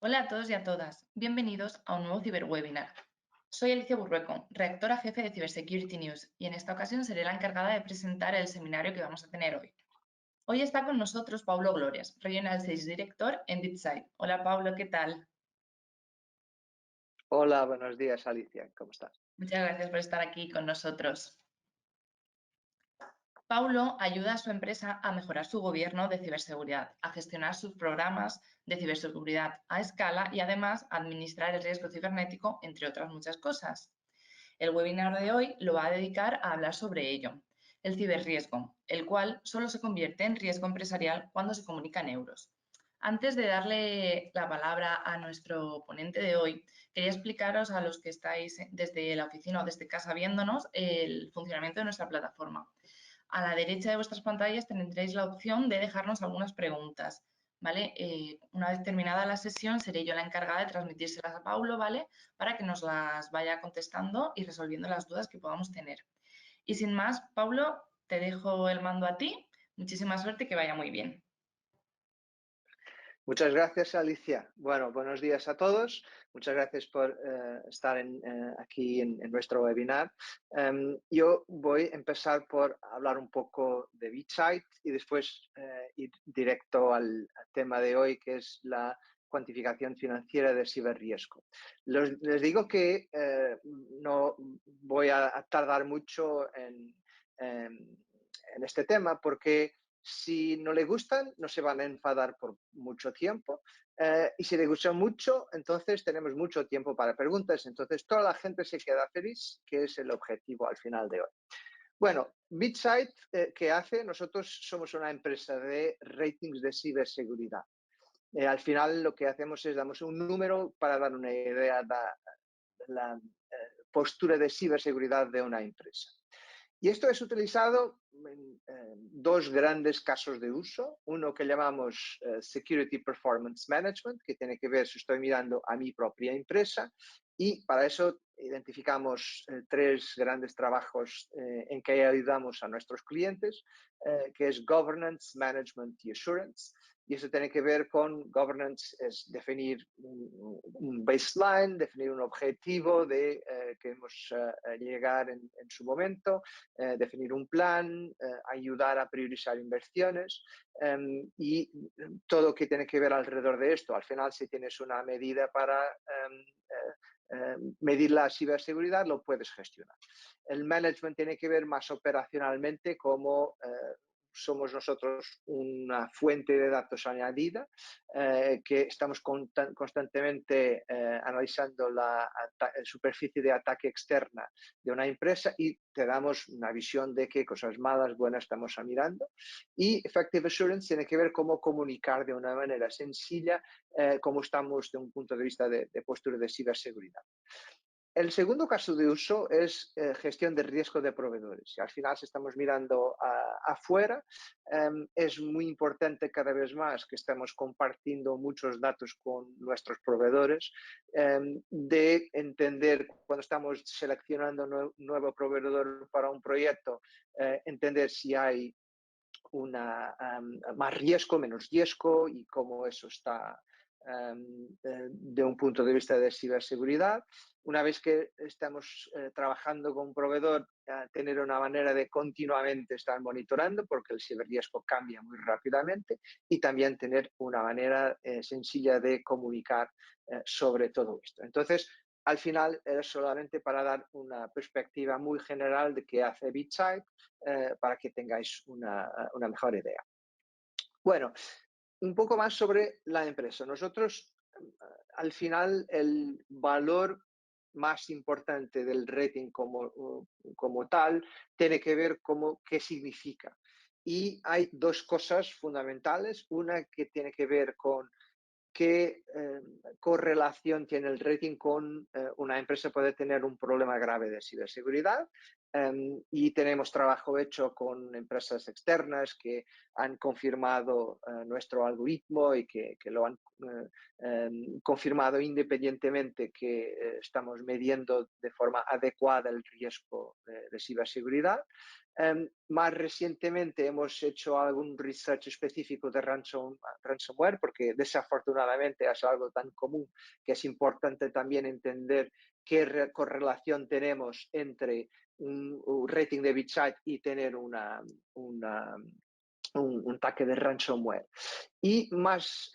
Hola a todos y a todas, bienvenidos a un nuevo ciberwebinar. Soy Alicia Burrueco, redactora jefe de Cybersecurity News, y en esta ocasión seré la encargada de presentar el seminario que vamos a tener hoy. Hoy está con nosotros Paulo Glorias, Regional Sales Director en BitSight. Hola Paulo, ¿qué tal? Hola, buenos días, Alicia. ¿Cómo estás? Muchas gracias por estar aquí con nosotros. Paulo ayuda a su empresa a mejorar su gobierno de ciberseguridad, a gestionar sus programas de ciberseguridad a escala y además a administrar el riesgo cibernético, entre otras muchas cosas. El webinar de hoy lo va a dedicar a hablar sobre ello, el ciberriesgo, el cual solo se convierte en riesgo empresarial cuando se comunica en euros. Antes de darle la palabra a nuestro ponente de hoy, quería explicaros a los que estáis desde la oficina o desde casa viéndonos el funcionamiento de nuestra plataforma. A la derecha de vuestras pantallas tendréis la opción de dejarnos algunas preguntas, ¿vale? Una vez terminada la sesión, seré yo la encargada de transmitírselas a Paulo, ¿vale? Para que nos las vaya contestando y resolviendo las dudas que podamos tener. Y sin más, Paulo, te dejo el mando a ti. Muchísima suerte y que vaya muy bien. Muchas gracias, Alicia. Bueno, buenos días a todos. Muchas gracias por estar aquí en nuestro webinar. Yo voy a empezar por hablar un poco de BitSight y después ir directo al tema de hoy, que es la cuantificación financiera de ciberriesgo. Les digo que no voy a tardar mucho en este tema porque si no le gustan, no se van a enfadar por mucho tiempo. Y si le gustan mucho, entonces tenemos mucho tiempo para preguntas. Entonces toda la gente se queda feliz, que es el objetivo al final de hoy. Bueno, BitSight, ¿qué hace? Nosotros somos una empresa de ratings de ciberseguridad. Al final lo que hacemos es damos un número para dar una idea de la postura de ciberseguridad de una empresa. Y esto es utilizado en dos grandes casos de uso. Uno que llamamos Security Performance Management, que tiene que ver si estoy mirando a mi propia empresa. Y para eso identificamos tres grandes trabajos en que ayudamos a nuestros clientes, que es Governance, Management y Assurance. Y eso tiene que ver con governance, es definir un baseline, definir un objetivo de que queremos llegar en su momento, definir un plan, ayudar a priorizar inversiones y todo lo que tiene que ver alrededor de esto. Al final, si tienes una medida para medir la ciberseguridad, lo puedes gestionar. El management tiene que ver más operacionalmente como somos nosotros una fuente de datos añadida que estamos constantemente analizando la superficie de ataque externa de una empresa y te damos una visión de qué cosas malas, buenas estamos mirando. Y Effective Assurance tiene que ver cómo comunicar de una manera sencilla cómo estamos de un punto de vista de postura de ciberseguridad. El segundo caso de uso es gestión de riesgo de proveedores. Y al final, si estamos mirando afuera, es muy importante cada vez más que estemos compartiendo muchos datos con nuestros proveedores, de entender cuando estamos seleccionando un nuevo proveedor para un proyecto, entender si hay más riesgo, menos riesgo y cómo eso está de un punto de vista de ciberseguridad. Una vez que estamos trabajando con un proveedor, tener una manera de continuamente estar monitorando porque el ciberriesgo cambia muy rápidamente y también tener una manera sencilla de comunicar sobre todo esto. Entonces, al final es solamente para dar una perspectiva muy general de qué hace BitSight para que tengáis una mejor idea. Bueno, un poco más sobre la empresa. Nosotros, al final, el valor más importante del rating como tal tiene que ver con qué significa. Y hay dos cosas fundamentales. Una que tiene que ver con qué correlación tiene el rating con una empresa puede tener un problema grave de ciberseguridad y tenemos trabajo hecho con empresas externas que han confirmado nuestro algoritmo y que lo han confirmado independientemente que estamos midiendo de forma adecuada el riesgo de ciberseguridad. Más recientemente hemos hecho algún research específico de ransomware porque desafortunadamente es algo tan común que es importante también entender qué correlación tenemos entre un rating de BitSight y tener un ataque de ransomware. Y más,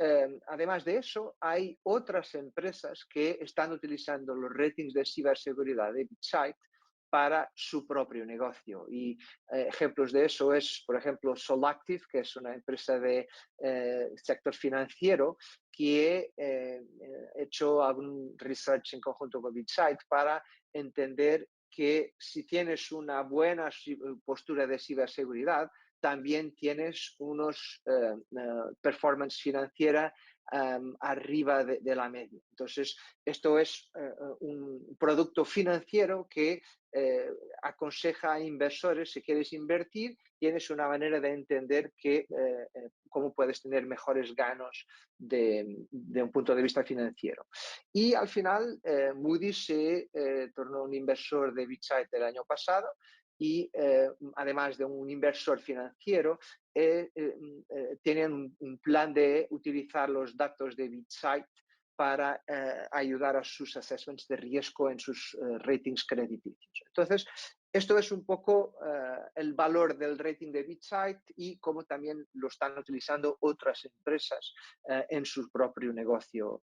además de eso, hay otras empresas que están utilizando los ratings de ciberseguridad de BitSight para su propio negocio. Y ejemplos de eso es, por ejemplo, Solactive, que es una empresa de sector financiero que ha hecho algún research en conjunto con BitSight para entender que si tienes una buena postura de ciberseguridad, también tienes unos performance financiera arriba de la media. Entonces, esto es un producto financiero que aconseja a inversores, si quieres invertir, tienes una manera de entender cómo puedes tener mejores ganos de un punto de vista financiero. Y al final, Moody's se tornó un inversor de BitSight el año pasado y además de un inversor financiero, tienen un plan de utilizar los datos de BitSight para ayudar a sus assessments de riesgo en sus ratings crediticios. Entonces, esto es un poco el valor del rating de BitSight y cómo también lo están utilizando otras empresas en su propio negocio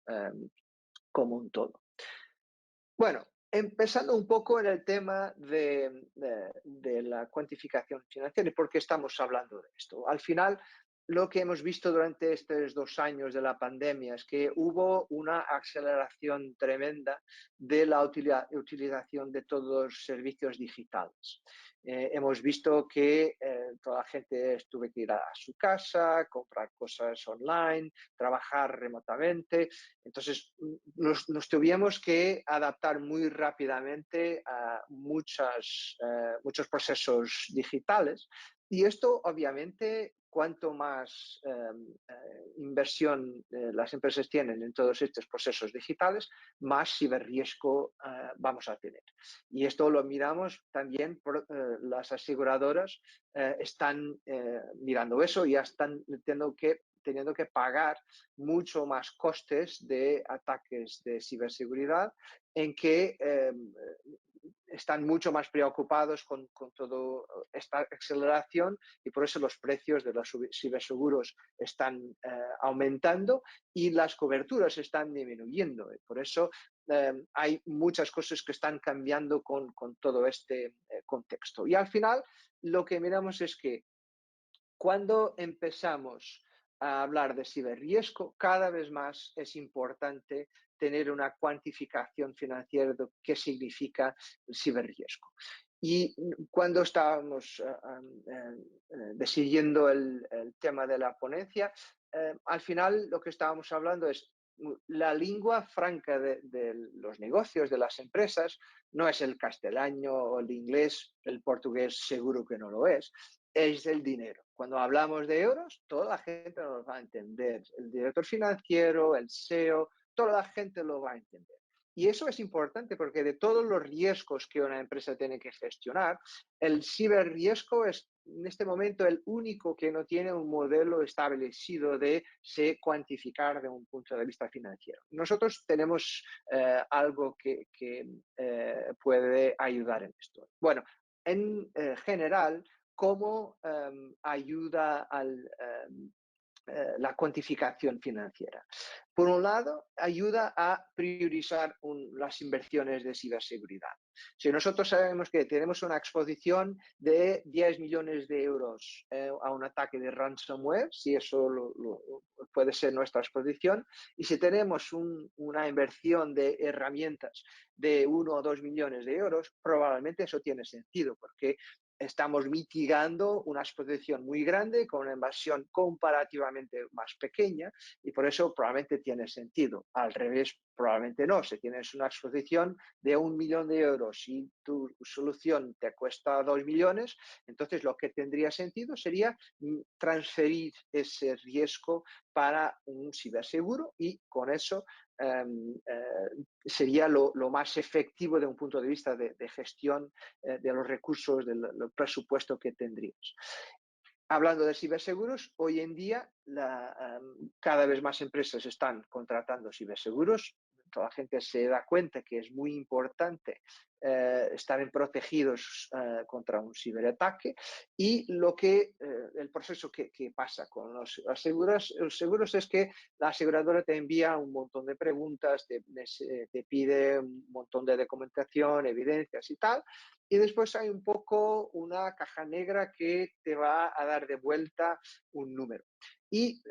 como un todo. Bueno, empezando un poco en el tema de la cuantificación financiera y por qué estamos hablando de esto. Al final, lo que hemos visto durante estos 2 años de la pandemia es que hubo una aceleración tremenda de la utilización de todos los servicios digitales. Hemos visto que toda la gente tuvo que ir a su casa, comprar cosas online, trabajar remotamente. Entonces, nos tuvimos que adaptar muy rápidamente a muchos procesos digitales. Y esto, obviamente, cuanto más inversión las empresas tienen en todos estos procesos digitales, más ciberriesgo vamos a tener. Y esto lo miramos también por las aseguradoras están mirando eso y ya están teniendo que pagar mucho más costes de ataques de ciberseguridad en que están mucho más preocupados con toda esta aceleración y por eso los precios de los ciberseguros están aumentando y las coberturas están disminuyendo. Por eso hay muchas cosas que están cambiando con todo este contexto. Y al final lo que miramos es que cuando empezamos a hablar de ciberriesgo, cada vez más es importante tener una cuantificación financiera de qué significa el ciberriesgo. Y cuando estábamos decidiendo el tema de la ponencia, al final lo que estábamos hablando es la lengua franca de los negocios, de las empresas, no es el castellano o el inglés, el portugués seguro que no lo es el dinero. Cuando hablamos de euros, toda la gente nos va a entender. El director financiero, el CEO, toda la gente lo va a entender. Y eso es importante porque de todos los riesgos que una empresa tiene que gestionar, el ciberriesgo es en este momento el único que no tiene un modelo establecido de se cuantificar de un punto de vista financiero. Nosotros tenemos algo que puede ayudar en esto. Bueno, en general, cómo ayuda la cuantificación financiera. Por un lado, ayuda a priorizar las inversiones de ciberseguridad. Si nosotros sabemos que tenemos una exposición de 10 millones de euros a un ataque de ransomware, si eso puede ser nuestra exposición, y si tenemos una inversión de herramientas de 1 o 2 millones de euros, probablemente eso tiene sentido, porque estamos mitigando una exposición muy grande con una inversión comparativamente más pequeña y por eso probablemente tiene sentido. Al revés, probablemente no. Si tienes una exposición de 1 millón de euros y tu solución te cuesta 2 millones, entonces lo que tendría sentido sería transferir ese riesgo para un ciberseguro y con eso sería lo más efectivo de un punto de vista de gestión de los recursos, del presupuesto que tendríamos. Hablando de ciberseguros, hoy en día cada vez más empresas están contratando ciberseguros. Toda la gente se da cuenta que es muy importante estar protegidos contra un ciberataque y el proceso que pasa con los seguros es que la aseguradora te envía un montón de preguntas, te pide un montón de documentación, evidencias y tal, y después hay un poco una caja negra que te va a dar de vuelta un número. Y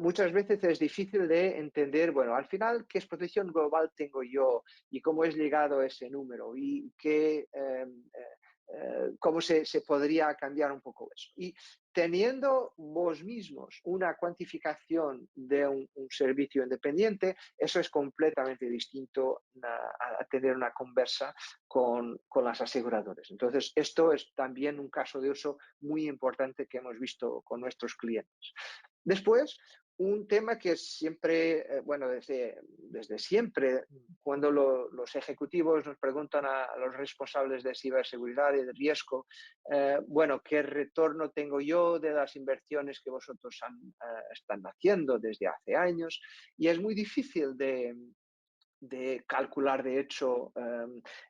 muchas veces es difícil de entender, bueno, al final, qué exposición global tengo yo y cómo es llegado a ese número y cómo se podría cambiar un poco eso. Y teniendo vos mismos una cuantificación de un servicio independiente, eso es completamente distinto a tener una conversa con las aseguradoras. Entonces, esto es también un caso de uso muy importante que hemos visto con nuestros clientes. Después, un tema que siempre, bueno, desde siempre, cuando los ejecutivos nos preguntan a los responsables de ciberseguridad y de riesgo, bueno, ¿qué retorno tengo yo de las inversiones que vosotros están haciendo desde hace años? Y es muy difícil de calcular, de hecho,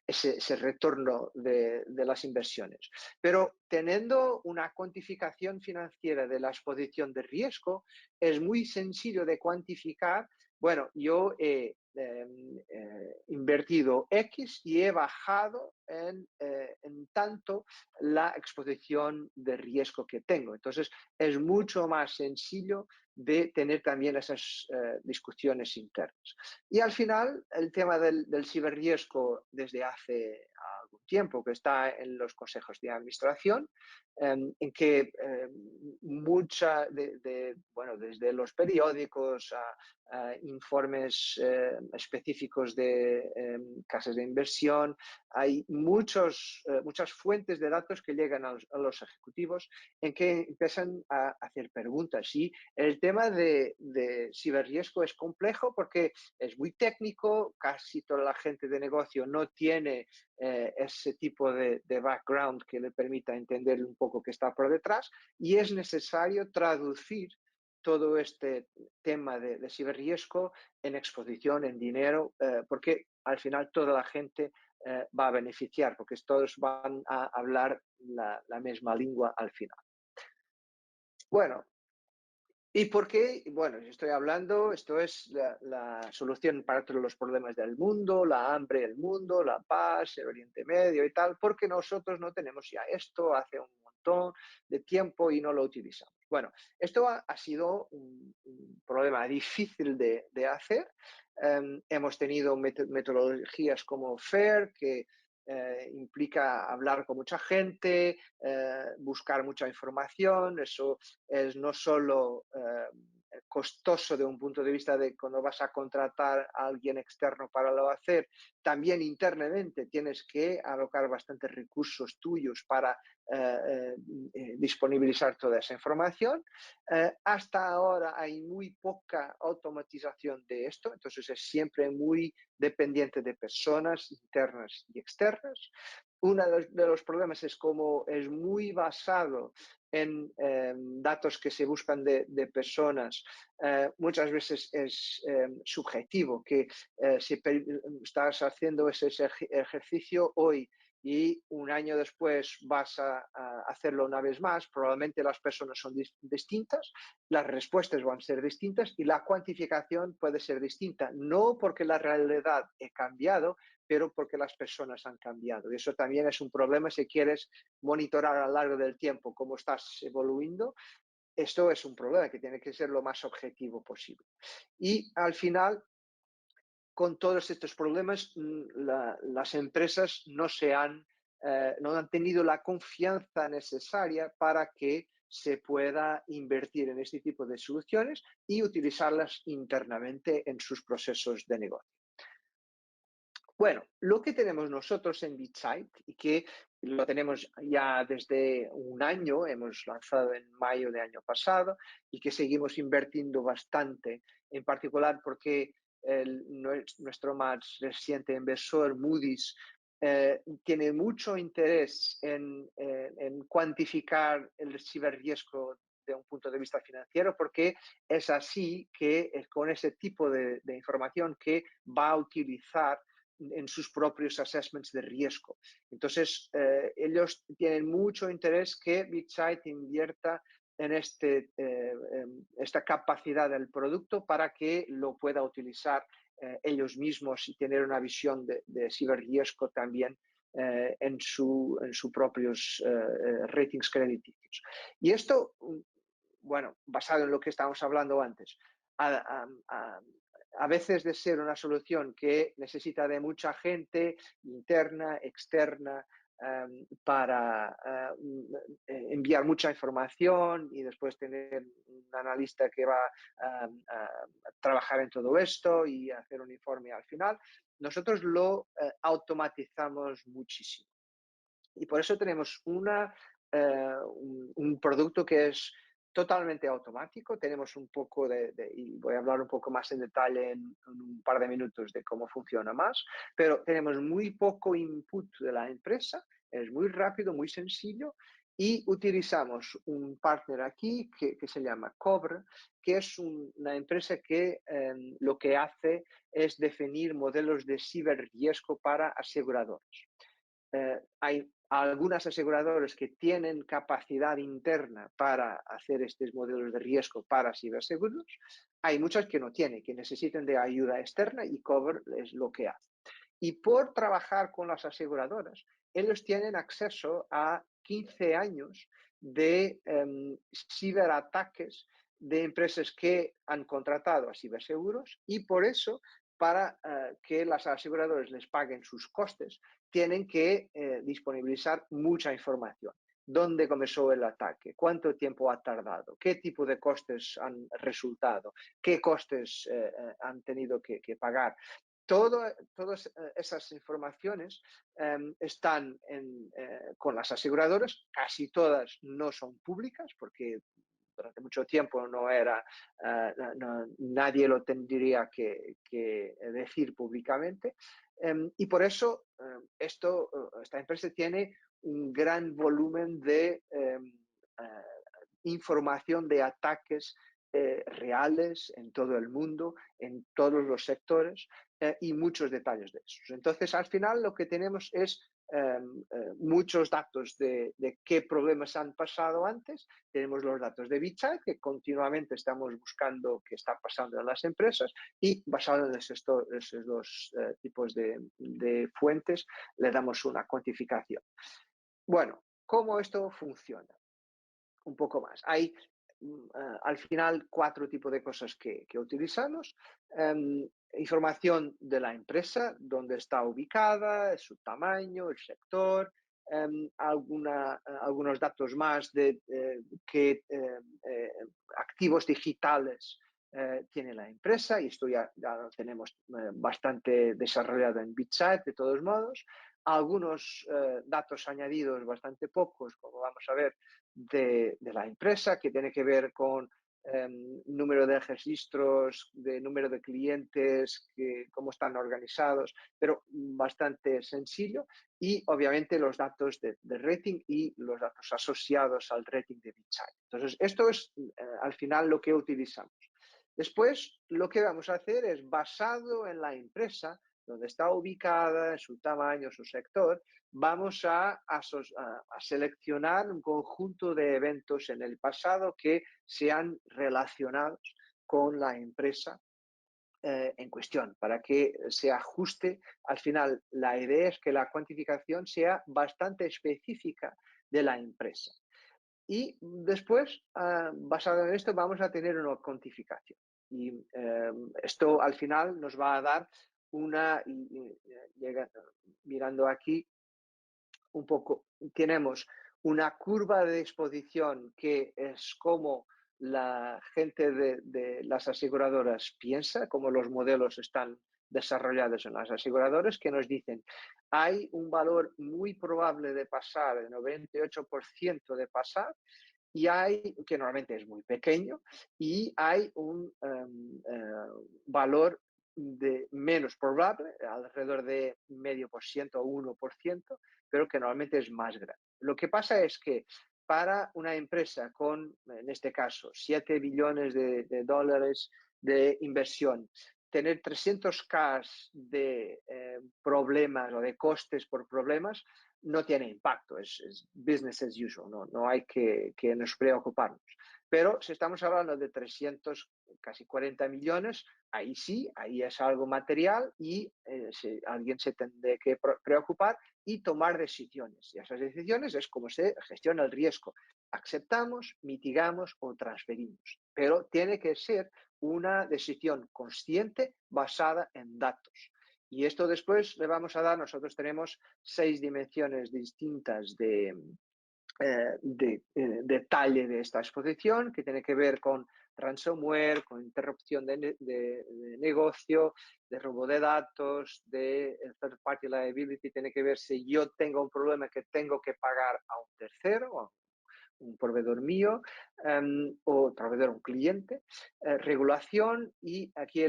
ese retorno de las inversiones. Pero teniendo una cuantificación financiera de la exposición de riesgo, es muy sencillo de cuantificar. Bueno, yo he invertido X y he bajado en tanto la exposición de riesgo que tengo. Entonces, es mucho más sencillo de tener también esas discusiones internas. Y al final, el tema del ciberriesgo desde hace algún tiempo que está en los consejos de administración, en que bueno, desde los periódicos a informes específicos de casas de inversión, hay muchas fuentes de datos que llegan a los ejecutivos en que empiezan a hacer preguntas. Y el tema de ciberriesgo es complejo porque es muy técnico, casi toda la gente de negocio no tiene ese tipo de background que le permita entender un poco qué está por detrás y es necesario traducir todo este tema de ciberriesgo en exposición, en dinero, porque al final toda la gente va a beneficiar, porque todos van a hablar la misma lengua al final. Bueno, ¿y por qué? Bueno, estoy hablando, esto es la solución para todos los problemas del mundo, la hambre del mundo, la paz, el Oriente Medio y tal, porque nosotros no tenemos ya esto hace un montón de tiempo y no lo utilizamos. Bueno, esto ha sido un problema difícil de hacer. Hemos tenido metodologías como FAIR, que implica hablar con mucha gente, buscar mucha información. Eso es no solo costoso de un punto de vista de cuando vas a contratar a alguien externo para lo hacer, también internamente tienes que alocar bastantes recursos tuyos para disponibilizar toda esa información. Hasta ahora hay muy poca automatización de esto, entonces es siempre muy dependiente de personas internas y externas. Uno de los problemas es como es muy basado en datos que se buscan de personas, muchas veces es subjetivo, que si estás haciendo ese ejercicio hoy y un año después vas a hacerlo una vez más, probablemente las personas son distintas, las respuestas van a ser distintas y la cuantificación puede ser distinta, no porque la realidad ha cambiado, pero porque las personas han cambiado. Y eso también es un problema si quieres monitorar a lo largo del tiempo cómo estás evolucionando. Esto es un problema que tiene que ser lo más objetivo posible. Y al final, con todos estos problemas, las empresas no se han no han tenido la confianza necesaria para que se pueda invertir en este tipo de soluciones y utilizarlas internamente en sus procesos de negocio. Bueno, lo que tenemos nosotros en BitSight y que lo tenemos ya desde un año, hemos lanzado en mayo de año pasado y que seguimos invirtiendo bastante, en particular porque nuestro más reciente inversor, Moody's, tiene mucho interés en cuantificar el ciberriesgo de un punto de vista financiero, porque es así que es con ese tipo de información que va a utilizar en sus propios assessments de riesgo. Entonces, ellos tienen mucho interés que BitSight invierta en esta capacidad del producto para que lo pueda utilizar ellos mismos y tener una visión de ciberriesgo también en sus propios ratings crediticios. Y esto, bueno, basado en lo que estábamos hablando antes, a veces de ser una solución que necesita de mucha gente interna, externa, para enviar mucha información y después tener un analista que va a trabajar en todo esto y hacer un informe al final. Nosotros lo automatizamos muchísimo. Y por eso tenemos un producto que es totalmente automático. Tenemos un poco y voy a hablar un poco más en detalle en un par de minutos de cómo funciona más, pero tenemos muy poco input de la empresa, es muy rápido, muy sencillo, y utilizamos un partner aquí que se llama Cobr, que es una empresa que lo que hace es definir modelos de ciberriesgo para aseguradoras. Hay algunas aseguradoras que tienen capacidad interna para hacer estos modelos de riesgo para ciberseguros. Hay muchas que no tienen, que necesitan de ayuda externa y Cobr es lo que hace. Y por trabajar con las aseguradoras, ellos tienen acceso a 15 años de ciberataques de empresas que han contratado a ciberseguros y por eso, para que las aseguradoras les paguen sus costes, tienen que disponibilizar mucha información. ¿Dónde comenzó el ataque? ¿Cuánto tiempo ha tardado? ¿Qué tipo de costes han resultado? ¿Qué costes han tenido que pagar? Todas esas informaciones están con las aseguradoras, casi todas no son públicas porque durante mucho tiempo nadie lo tendría que decir públicamente. Y por eso esta empresa tiene un gran volumen de información de ataques reales en todo el mundo, en todos los sectores y muchos detalles de esos. Entonces, al final lo que tenemos es muchos datos de qué problemas han pasado antes. Tenemos los datos de BitSight, que continuamente estamos buscando qué está pasando en las empresas y basado en esos dos tipos de fuentes le damos una cuantificación. Bueno, ¿cómo esto funciona? Un poco más. Hay al final 4 tipos de cosas que utilizamos. Información de la empresa, dónde está ubicada, su tamaño, el sector, algunos datos más de qué activos digitales tiene la empresa, y esto ya lo tenemos bastante desarrollado en BitSight de todos modos. Algunos datos añadidos, bastante pocos, como vamos a ver, de la empresa, que tiene que ver con número de registros, de número de clientes, cómo están organizados, pero bastante sencillo. Y obviamente los datos de rating y los datos asociados al rating de BitSight. Entonces, esto es al final lo que utilizamos. Después, lo que vamos a hacer es, basado en la empresa, donde está ubicada, su tamaño, su sector, vamos a seleccionar un conjunto de eventos en el pasado que sean relacionados con la empresa en cuestión, para que se ajuste. Al final, la idea es que la cuantificación sea bastante específica de la empresa. Y después, basado en esto, vamos a tener una cuantificación. Y esto al final nos va a dar mirando aquí, un poco, tenemos una curva de exposición que es como la gente de las aseguradoras piensa, como los modelos están desarrollados en las aseguradoras, que nos dicen hay un valor muy probable de pasar, el 98% de pasar, y hay, que normalmente es muy pequeño, y hay un valor de menos probable, alrededor de 0,5% o 1%, pero que normalmente es más grande. Lo que pasa es que para una empresa con, en este caso, 7 billones de dólares de inversión, tener 300K de problemas o de costes por problemas no tiene impacto, es business as usual, no hay que nos preocuparnos. Pero si estamos hablando de 300, casi 40 millones, ahí sí, ahí es algo material y alguien se tendrá que preocupar y tomar decisiones. Y esas decisiones es como se gestiona el riesgo. Aceptamos, mitigamos o transferimos. Pero tiene que ser una decisión consciente basada en datos. Y esto después le vamos a dar, nosotros tenemos 6 dimensiones distintas de detalle de esta exposición, que tiene que ver con ransomware, con interrupción de negocio, de robo de datos, de third party liability, tiene que ver si yo tengo un problema que tengo que pagar a un tercero, un proveedor mío o proveedor un cliente, regulación, y aquí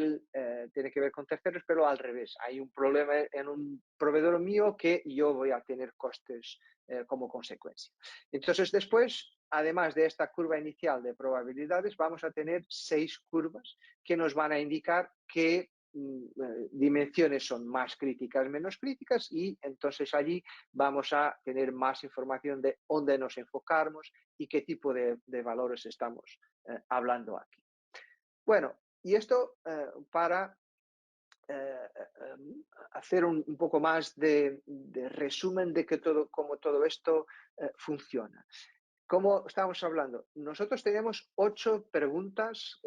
tiene que ver con terceros, pero al revés. Hay un problema en un proveedor mío que yo voy a tener costes como consecuencia. Entonces, después, además de esta curva inicial de probabilidades, vamos a tener 6 curvas que nos van a indicar qué dimensiones son más críticas, menos críticas, y entonces allí vamos a tener más información de dónde nos enfocamos y qué tipo de valores estamos hablando aquí. Bueno, y esto para hacer un poco más de resumen de cómo todo esto funciona. ¿Cómo estamos hablando? Nosotros tenemos 8 preguntas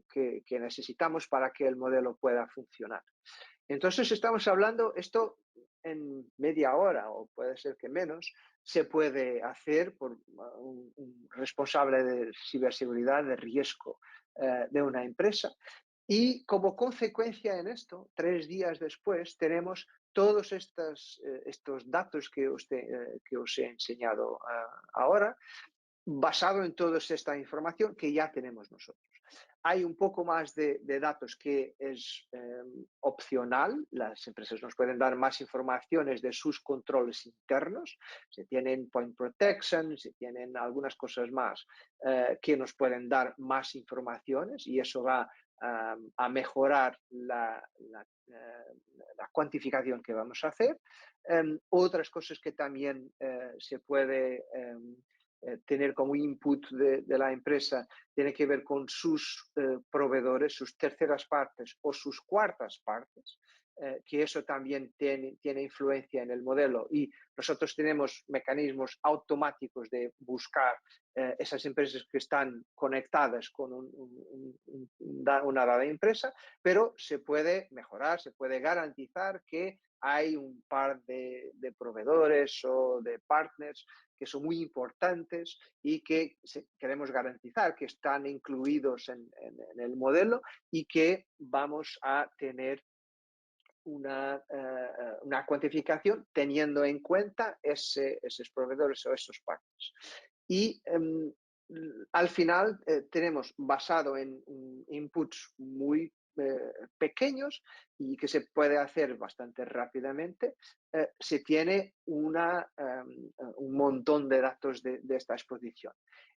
que necesitamos para que el modelo pueda funcionar. Entonces estamos hablando, esto en media hora o puede ser que menos, se puede hacer por un responsable de ciberseguridad, de riesgo de una empresa. Y como consecuencia en esto, 3 días después, tenemos todos estos datos que os he enseñado ahora, basado en toda esta información que ya tenemos nosotros. Hay un poco más de datos que es opcional. Las empresas nos pueden dar más informaciones de sus controles internos. Si tienen point protection, si tienen algunas cosas más que nos pueden dar más informaciones, y eso va a mejorar la cuantificación que vamos a hacer. Otras cosas que también se puede tener como input de la empresa tiene que ver con sus proveedores, sus terceras partes o sus cuartas partes, que eso también tiene influencia en el modelo, y nosotros tenemos mecanismos automáticos de buscar esas empresas que están conectadas con una dada empresa, pero se puede mejorar, se puede garantizar que hay un par de proveedores o de partners que son muy importantes y que queremos garantizar que están incluidos en el modelo y que vamos a tener una cuantificación teniendo en cuenta esos proveedores o esos partners. Y al final tenemos, basado en inputs muy pequeños y que se puede hacer bastante rápidamente, se tiene un montón de datos de esta exposición.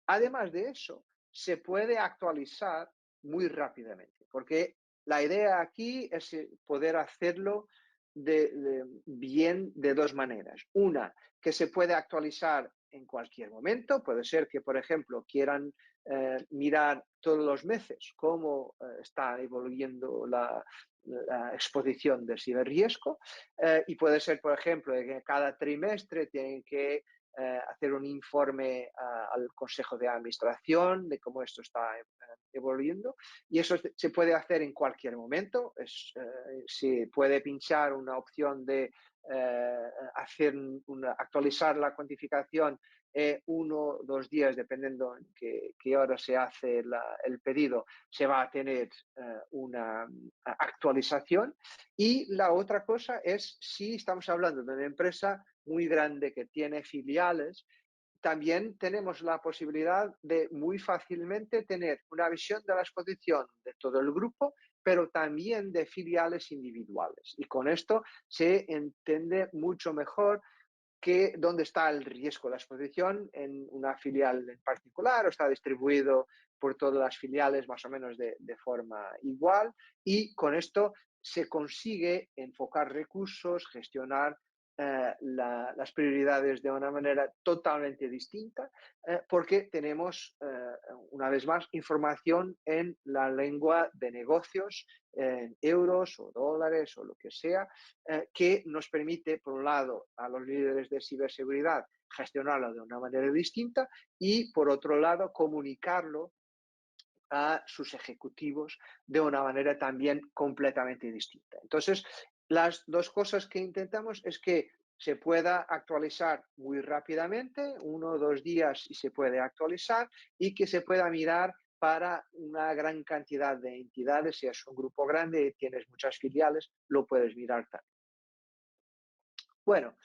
Además de eso, se puede actualizar muy rápidamente, porque la idea aquí es poder hacerlo bien de 2 maneras. Una, que se puede actualizar en cualquier momento. Puede ser que, por ejemplo, quieran mirar todos los meses cómo está evoluyendo la exposición del ciberriesgo, y puede ser, por ejemplo, que cada trimestre tienen que hacer un informe al Consejo de Administración de cómo esto está evolviendo, y eso se puede hacer en cualquier momento. Se puede pinchar una opción de actualizar la cuantificación 1 o 2 días, dependiendo en qué hora se hace el pedido, se va a tener una actualización. Y la otra cosa es, si estamos hablando de una empresa muy grande que tiene filiales, también tenemos la posibilidad de muy fácilmente tener una visión de la exposición de todo el grupo, pero también de filiales individuales. Y con esto se entiende mucho mejor dónde está el riesgo de la exposición en una filial en particular, o está distribuido por todas las filiales más o menos de forma igual, y con esto se consigue enfocar recursos, gestionar las prioridades de una manera totalmente distinta, porque tenemos, una vez más, información en la lengua de negocios, en euros o dólares o lo que sea, que nos permite, por un lado, a los líderes de ciberseguridad gestionarlo de una manera distinta y, por otro lado, comunicarlo a sus ejecutivos de una manera también completamente distinta. Entonces, las dos cosas que intentamos es que se pueda actualizar muy rápidamente, 1 o 2 días y se puede actualizar, y que se pueda mirar para una gran cantidad de entidades. Si es un grupo grande y tienes muchas filiales, lo puedes mirar también. Bueno,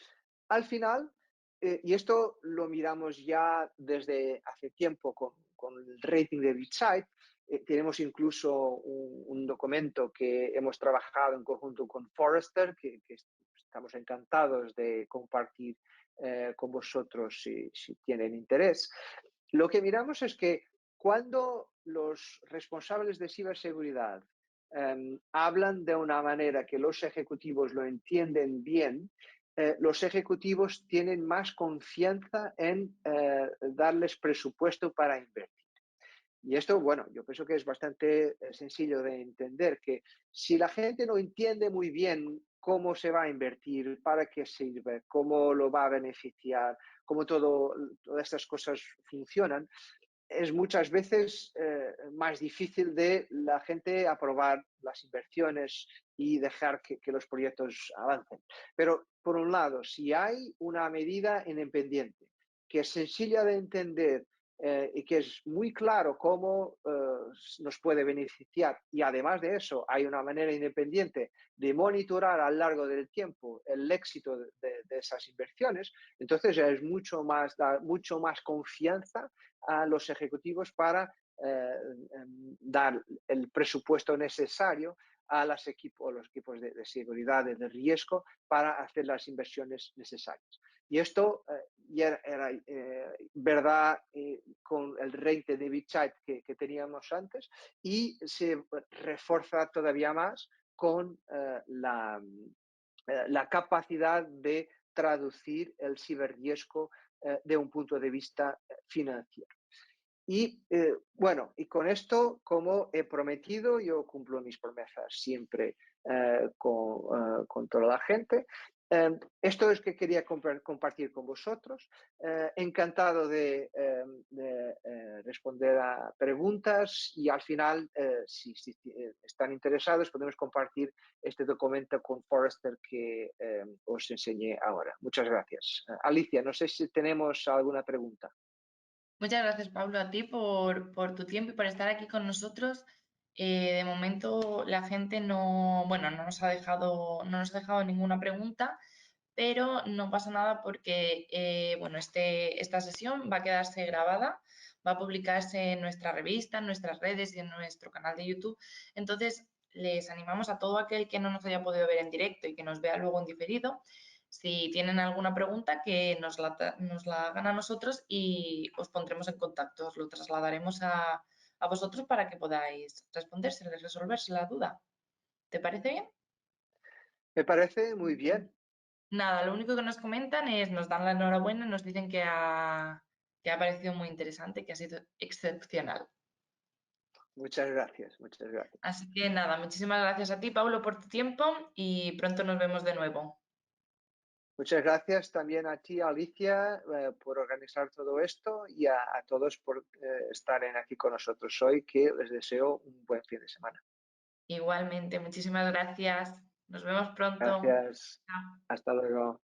al final, y esto lo miramos ya desde hace tiempo con el rating de BitSight, tenemos incluso un documento que hemos trabajado en conjunto con Forrester, que estamos encantados de compartir con vosotros si tienen interés. Lo que miramos es que cuando los responsables de ciberseguridad hablan de una manera que los ejecutivos lo entienden bien, los ejecutivos tienen más confianza en darles presupuesto para invertir. Y esto, bueno, yo pienso que es bastante sencillo de entender, que si la gente no entiende muy bien cómo se va a invertir, para qué sirve, cómo lo va a beneficiar, cómo todas estas cosas funcionan, es muchas veces más difícil de la gente aprobar las inversiones y dejar que los proyectos avancen. Pero, por un lado, si hay una medida independiente que es sencilla de entender y que es muy claro cómo nos puede beneficiar, y además de eso hay una manera independiente de monitorar a lo largo del tiempo el éxito de esas inversiones, entonces ya es da mucho más confianza a los ejecutivos para dar el presupuesto necesario a los equipos de seguridad y de riesgo para hacer las inversiones necesarias. Y esto ya era verdad con el rate de BitSight que teníamos antes, y se refuerza todavía más con la capacidad de traducir el ciberriesgo de un punto de vista financiero. Y bueno, y con esto, como he prometido, yo cumplo mis promesas siempre con toda la gente. Esto es que quería compartir con vosotros. Encantado de responder a preguntas, y al final, si están interesados, podemos compartir este documento con Forrester que os enseñé ahora. Muchas gracias. Alicia, no sé si tenemos alguna pregunta. Muchas gracias, Pablo, a ti por tu tiempo y por estar aquí con nosotros. De momento la gente no nos ha dejado ninguna pregunta, pero no pasa nada porque bueno, esta sesión va a quedarse grabada, va a publicarse en nuestra revista, en nuestras redes y en nuestro canal de YouTube. Entonces, les animamos a todo aquel que no nos haya podido ver en directo y que nos vea luego en diferido. Si tienen alguna pregunta, que nos la hagan a nosotros y os pondremos en contacto. Os lo trasladaremos a vosotros para que podáis resolverse la duda. ¿Te parece bien? Me parece muy bien. Nada, lo único que nos comentan es, nos dan la enhorabuena y nos dicen que ha parecido muy interesante, que ha sido excepcional. Muchas gracias, muchas gracias. Así que nada, muchísimas gracias a ti, Pablo, por tu tiempo y pronto nos vemos de nuevo. Muchas gracias también a ti, Alicia, por organizar todo esto, y a todos por estar aquí con nosotros hoy, que les deseo un buen fin de semana. Igualmente, muchísimas gracias. Nos vemos pronto. Gracias. Chao. Hasta luego.